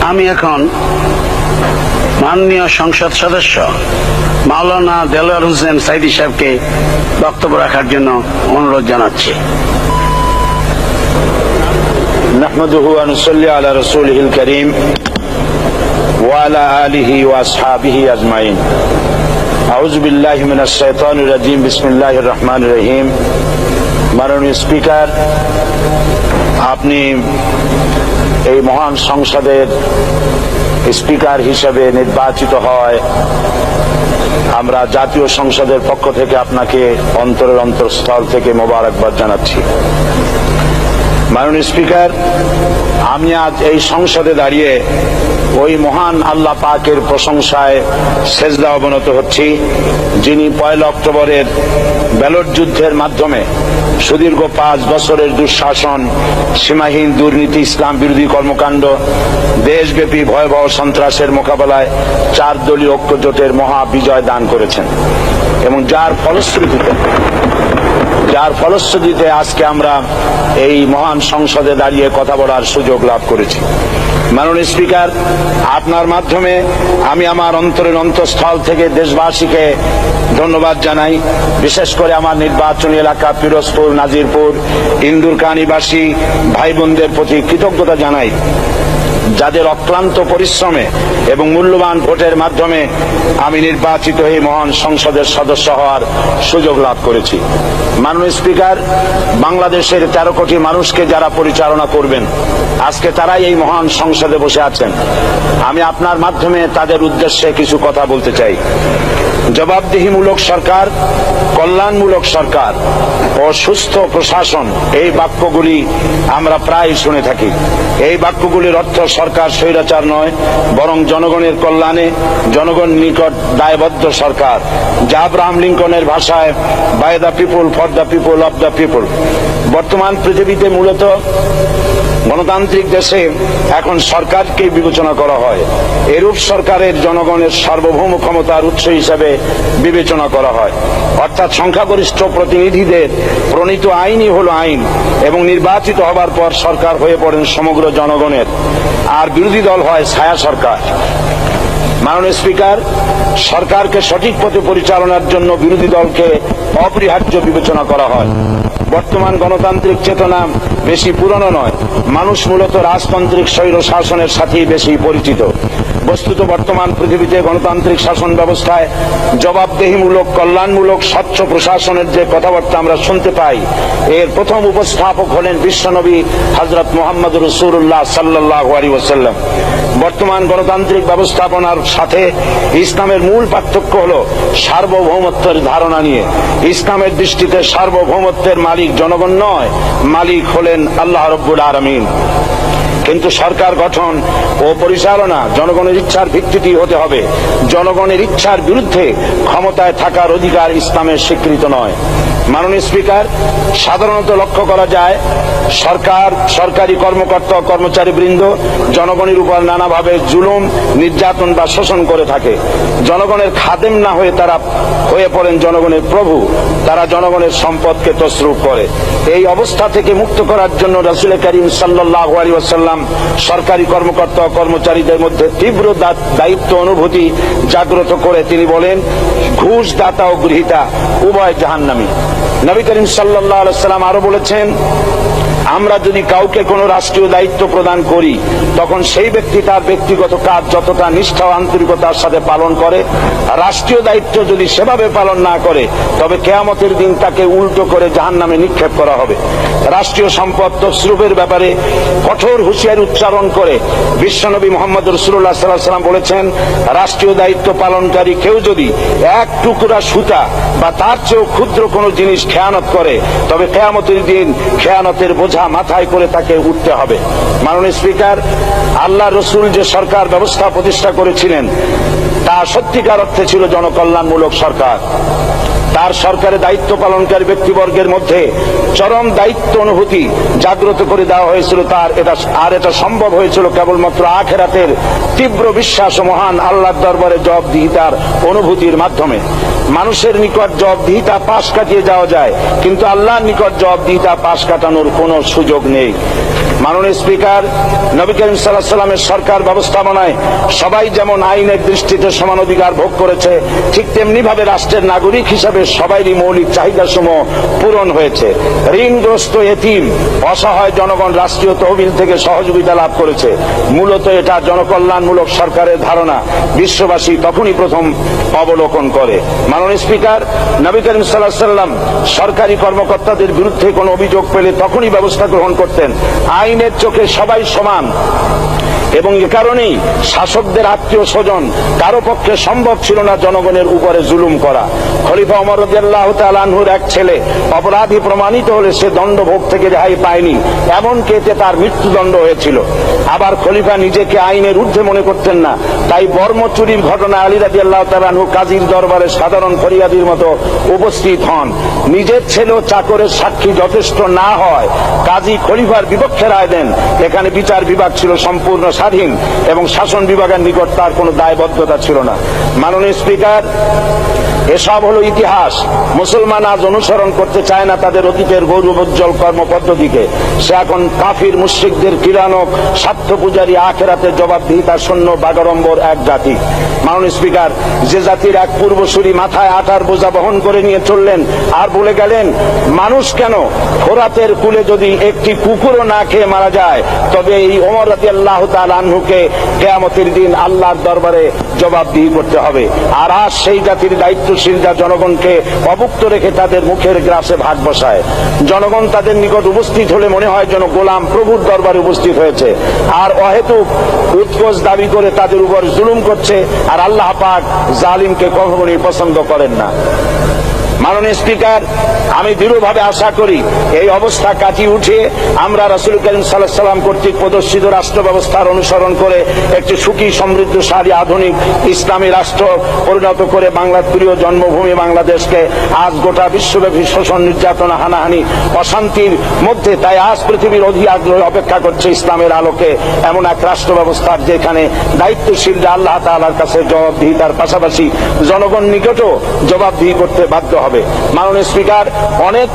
আমি এখন মাননীয় সংসদ সদস্য মাওলানা দেলোয়ার হোসেন সাইদি সাহেবকে বক্তব্য রাখার জন্য অনুরোধ জানাচ্ছি। নাহমাদুহু ওয়া নুসাল্লি আলা রাসূলিহিল কারীম ওয়া আলা আলিহি ওয়া আসহাবিহি আজমাইন। আউযু বিল্লাহি মিনাশ শাইতানির রাজীম। বিসমিল্লাহির রহমানির রহিম। মাননীয় স্পিকার, আপনি এই মহান সংসদের স্পিকার হিসেবে নির্বাচিত হয় আমরা জাতীয় সংসদের পক্ষ থেকে আপনাকে অন্তরের অন্তঃস্থল থেকে মোবারকবাদ জানাচ্ছি। মাননীয় স্পিকার, আমি আজ এই সংসদে দাঁড়িয়ে ওই মহান আল্লাহ পাকের প্রশংসায় সেজদা অবনত হচ্ছি, যিনি 1 অক্টোবরের ব্যালট যুদ্ধের মাধ্যমে সুদীর্ঘ 5 বছরের দুঃশাসন, সীমাহীন দুর্নীতি, ইসলাম বিরোধী কর্মকাণ্ড, দেশব্যাপী ভয়াবহ সন্ত্রাসের মোকাবেলায় 4 দলীয় ঐক্যজোটের মহা বিজয় দান করেছেন এবং যার ফলশ্রুতিতে আজকে আমরা এই মহান সংসদে দাঁড়িয়ে কথা বলার সুযোগ লাভ করেছি। মাননীয় স্পিকার, আপনার মাধ্যমে আমি আমার অন্তরের অন্তঃস্থল থেকে দেশবাসীকে ধন্যবাদ জানাই। বিশেষ করে আমার নির্বাচনী এলাকা পিরোজপুর, নাজিরপুর, ইন্দুরকানীবাসী ভাই বোনদের প্রতি কৃতজ্ঞতা জানাই, যাদের অক্লান্ত পরিশ্রমে এবং মূল্যবান ভোটের মাধ্যমে আমি নির্বাচিত এই মহান সংসদের সদস্য হওয়ার সুযোগ লাভ করেছি। মাননীয় স্পিকার, বাংলাদেশের 13 কোটি মানুষকে যারা পরিচালনা করবেন, আজকে তারাই এই মহান সংসদে বসে আছেন। আমি আপনার মাধ্যমে তাদের উদ্দেশ্যে কিছু কথা বলতে চাই। জবাবদিহিমূলক সরকার, কল্যাণমূলক সরকার ও সুস্থ প্রশাসন, এই বাক্যগুলি আমরা প্রায় শুনে থাকি। এই বাক্যগুলির অর্থ সরকার স্বৈরাচার নয়, বরং জনগণের কল্যাণে জনগণ নিকট দায়বদ্ধ সরকার, যা আব্রাহাম লিঙ্কনের ভাষায় by the people, for the people, of the people. বর্তমান পৃথিবীতে মূলত গণতান্ত্রিক দেশে এখন সরকারকে বিবেচনা করা হয়। এরূপ সরকারের জনগণের সার্বভৌম ক্ষমতার উৎস হিসেবে বিবেচনা করা হয়, অর্থাৎ সংখ্যাগরিষ্ঠ প্রতিনিধিদের প্রণীত আইনই হল আইন এবং নির্বাচিত হবার পর সরকার হয়ে পড়েন সমগ্র জনগণের, আর বিরোধী দল হয় ছায়া সরকার। মাননীয় স্পিকার, সরকারকে সঠিক পথে পরিচালনার জন্য বিরোধী দলকে অপরিহার্য বিবেচনা করা হয়। বর্তমান গণতান্ত্রিক চেতনা বেশি পুরনো নয়, মানুষ মূলত রাজতান্ত্রিক স্বৈর শাসনের সাথেই বেশি পরিচিত। বস্তুত বর্তমান পৃথিবীতে গণতান্ত্রিক শাসন ব্যবস্থায় জবাবদিহিমূলক, কল্যাণমূলক, স্বচ্ছ প্রশাসনের যে কথাবার্তা আমরা শুনতে পাই, এর প্রথম উপস্থাপক হলেন বিশ্বনবী হযরত মুহাম্মদ রাসূলুল্লাহ সাল্লাল্লাহু আলাইহি ওয়াসাল্লাম। বর্তমান গণতান্ত্রিক ব্যবস্থাপনার সাথে ইসলামের মূল পার্থক্য হল সার্বভৌমত্বের ধারণা নিয়ে। ইসলামের দৃষ্টিতে সার্বভৌমত্বের মালিক জনগণ নয়, মালিক হলেন আল্লাহ রাব্বুল আলামিন। কিন্তু সরকার গঠন ও পরিচালনা জনগণের ইচ্ছার ভিত্তিতে হতে হবে। জনগণের ইচ্ছার বিরুদ্ধে ক্ষমতায় থাকার অধিকার ইসলামের স্বীকৃত নয়। মাননীয় স্পিকার, সাধারণত লক্ষ্য করা যায় সরকার, সরকারি কর্মকর্তা, কর্মচারীবৃন্দ জনগণের উপর নানাভাবে জুলুম, নির্যাতন বা শোষণ করে থাকে। জনগণের খাদেম না হয়ে তারা হয়ে পড়েন জনগণের প্রভু। তারা জনগণের সম্পদকে তসরুপ করে। এই অবস্থা থেকে মুক্ত করার জন্য রাসূল করিম সাল্লাল্লাহু আলাইহি ওয়াসাল্লাম সরকারি কর্মকর্তা ও কর্মচারীদের মধ্যে তীব্র দায়িত্ব অনুভূতি জাগ্রত করে তিনি বলেন, ঘুষ দাতা ও গৃহীতা উভয় জাহান্নামী। নবী করিম সাল্লাল্লাহু আলাইহি ওয়াসাল্লাম আরো বলেছেন, আমরা যদি কাউকে কোনো রাষ্ট্রীয় দায়িত্ব প্রদান করি, তখন সেই ব্যক্তি তার ব্যক্তিগত কাজ যতটা নিষ্ঠা ও আন্তরিকতার সাথে পালন করে, রাষ্ট্রীয় দায়িত্ব যদি সেভাবে পালন না করে, তবে কিয়ামতের দিন তাকে উল্টো করে জাহান্নামে নিক্ষেপ করা হবে। রাষ্ট্রীয় সম্পদ তসরুফের ব্যাপারে কঠোর হুঁশিয়ারি উচ্চারণ করে বিশ্বনবী মুহাম্মদ রাসূলুল্লাহ সাল্লাল্লাহু আলাইহি ওয়াসাল্লাম বলেছেন, রাষ্ট্রীয় দায়িত্ব পালনকারী কেউ যদি 1 টুকরা সুতা বা তার চেয়েও ক্ষুদ্র কোনো জিনিস খেয়ানত করে, তবে কিয়ামতের দিন খেয়ানতের বোঝা মাথায় করে তাকে উঠতে হবে। মাননীয় স্পিকার, আল্লাহ রসুল যে সরকার ব্যবস্থা প্রতিষ্ঠা করেছিলেন, তা সত্যিকার অর্থে ছিল জনকল্যাণমূলক সরকার। তার সরকারে দায়িত্ব পালনকারী ব্যক্তিবর্গের মধ্যে চরম দায়িত্ব অনুভূতি জাগ্রত করে দেওয়া হয়েছিল। এটা সম্ভব হয়েছিল কেবলমাত্র আখিরাতের তীব্র বিশ্বাস ও মহান আল্লাহর দরবারে জবাবদিহিতার অনুভূতির মাধ্যমে। মানুষের নিকট জবাবদিহিতা পাশ কাটিয়ে যাওয়া যায়, কিন্তু আল্লাহর নিকট জবাবদিহিতা পাশ কাটানোর কোনো সুযোগ নেই। মাননীয় স্পিকার, নবী করিম সাল্লাল্লাহু আলাইহি সাল্লামের সরকার ব্যবস্থাপনায় সবাই যেমন আইনের দৃষ্টিতে সমান অধিকার ভোগ করেছে, ঠিক তেমনি ভাবে রাষ্ট্রের নাগরিক হিসাবে সবারই মৌলিক চাহিদাসমূহ পূরণ হয়েছে। ঋণগ্রস্ত এতিম অসহায় জনগণ রাষ্ট্রীয় তহবিল থেকে সহযোগিতা লাভ করেছে। মূলত এটা জনকল্যাণমূলক সরকারের ধারণা বিশ্ববাসী তখনই প্রথম অবলোকন করে। মাননীয় স্পিকার, নবী করিম সাল্লাল্লাহু আলাইহি সাল্লাম সরকারি কর্মকর্তাদের বিরুদ্ধে কোনো অভিযোগ পেলে তখনই ব্যবস্থা গ্রহণ করতেন। আইনের চোখে সবাই সমান এবং এ কারণেই শাসকদের আত্মীয় স্বজন কারো পক্ষে সম্ভব ছিল না জনগণের উপরে জুলুম করা। খলিফা ওমর রাদিয়াল্লাহু তাআলা আনহুর এক ছেলে অপরাধী প্রমাণিত হলে সে দণ্ডভোগ থেকে রেহাই পায়নি, এমনকি এতে তার মৃত্যুদণ্ড হয়েছিল। আবার খলিফা নিজেকে আইনের ঊর্ধ্বে মনে করতেন না, তাই বর্ম চুরির ঘটনা আলী রাদিয়াল্লাহু তাআলা আনহু কাজীর দরবারে সাধারণ ফরিয়াদির মতো উপস্থিত হন। নিজের ছেলে ও চাকরের সাক্ষী যথেষ্ট না হয় কাজী খলিফার বিপক্ষে রায় দেন। এখানে বিচার বিভাগ ছিল সম্পূর্ণ স্বাধীন এবং শাসন বিভাগের নিকট তার কোনো দায়বদ্ধতা ছিল না। মাননীয় স্পিকার, এসব হলো ইতিহাস। মুসলমান আজ অনুসরণ করতে চায় না তাদের অতীতের গৌরবোজ্জ্বল কর্মপদ্ধতিকে। সে এখন কাফির মুশরিকদের কিরানক স্বার্থ পূজারী আখেরাতে জবাবদিহিতা শূন্য বাগাড়ম্বর এক জাতি। মাননীয় স্পিকার, যে জাতির এক পূর্বসূরি মাথায় আটার বোঝা বহন করে নিয়ে চললেন আর বলে গেলেন, মানুষ কেন, ফোরাতের কূলে যদি একটি কুকুরও না খেয়ে মারা যায় তবে এই ওমর রাদিয়াল্লাহু তাআলা আনহুকে কিয়ামতের দিন আল্লাহর দরবারে জবাবদিহি করতে হবে। আর আজ সেই জাতির দায়িত্বশীলরা জনগণকে অভুক্ত রেখে তাদের মুখের গ্রাসে ভাগ বসায়। জনগণ তাদের নিকট উপস্থিত হলে মনে হয় যেন গোলাম প্রভুর দরবারে উপস্থিত হয়েছে, আর অহেতুক উৎকোচ দাবি করে তাদের উপর জুলুম করছে। আর আল্লাহ পাক জালিমকে কখনোই পছন্দ করেন না। মাননীয় স্পিকার, আমি দৃঢ়ভাবে আশা করি এই অবস্থা কাটিয়ে উঠে আমরা রাসূল করিম সাল্লাল্লাহু আলাইহি সাল্লাম কর্তৃক প্রদর্শিত রাষ্ট্র ব্যবস্থার অনুসরণ করে একটি সুখী সমৃদ্ধশালী আধুনিক ইসলামী রাষ্ট্র পরিণত করে বাংলার প্রিয় জন্মভূমি বাংলাদেশকে আজ গোটা বিশ্বব্যাপী শোষণ, নির্যাতন, হানাহানি, অশান্তির মধ্যে, তাই আজ পৃথিবীর অধীর আগ্রহে অপেক্ষা করছে ইসলামের আলোকে এমন এক রাষ্ট্র ব্যবস্থার যেখানে দায়িত্বশীলরা আল্লাহ তাআলার কাছে জবাবদিহিতার পাশাপাশি জনগণ নিকটও জবাবদিহি করতে বাধ্য হবে। মাননীয় স্পিকার, অনেক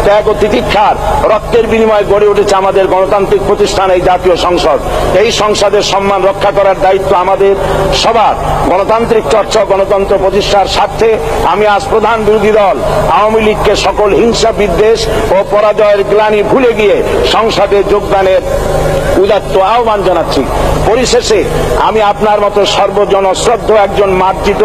ত্যাগ ও তিতিক্ষার রক্তের বিনিময়ে গড়ে উঠেছে আমাদের গণতান্ত্রিক প্রতিষ্ঠান এই জাতীয় সংসদ। এই সংসদের সম্মান রক্ষা করার দায়িত্ব আমাদের সবার। গণতান্ত্রিক চর্চা, গণতন্ত্র প্রতিষ্ঠার স্বার্থে আমি আজ প্রধান বিরোধী দল আওয়ামী লীগকে সকল হিংসা, বিদ্বেষ ও পরাজয়ের গ্লানি ভুলে গিয়ে সংসদে যোগদানের উদাত্ত আহ্বান জানাচ্ছি। পরিশেষে আমি আপনার মতো সর্বজনশ্রদ্ধ একজন মার্জিত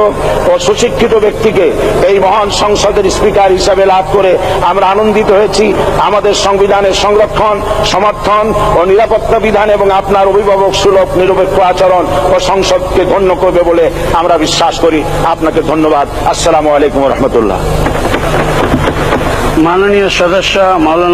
ও সুশিক্ষিত ব্যক্তিকে এই মহান সংসদের স্পিকার হিসাবে লাভ করে আমরা আনন্দিত হয়েছি। আমাদের সংবিধানের সংরক্ষণ, সমর্থন ও নিরাপত্তা বিধান এবং আপনার অভিভাবক সুলভ নিরপেক্ষ আচরণ ও সংসদকে ধন্য করবে বলে আমরা বিশ্বাস করি। আপনাকে ধন্যবাদ। আসসালামু আলাইকুম ওয়া রাহমাতুল্লাহ। মাননীয় সদস্য মাওলানা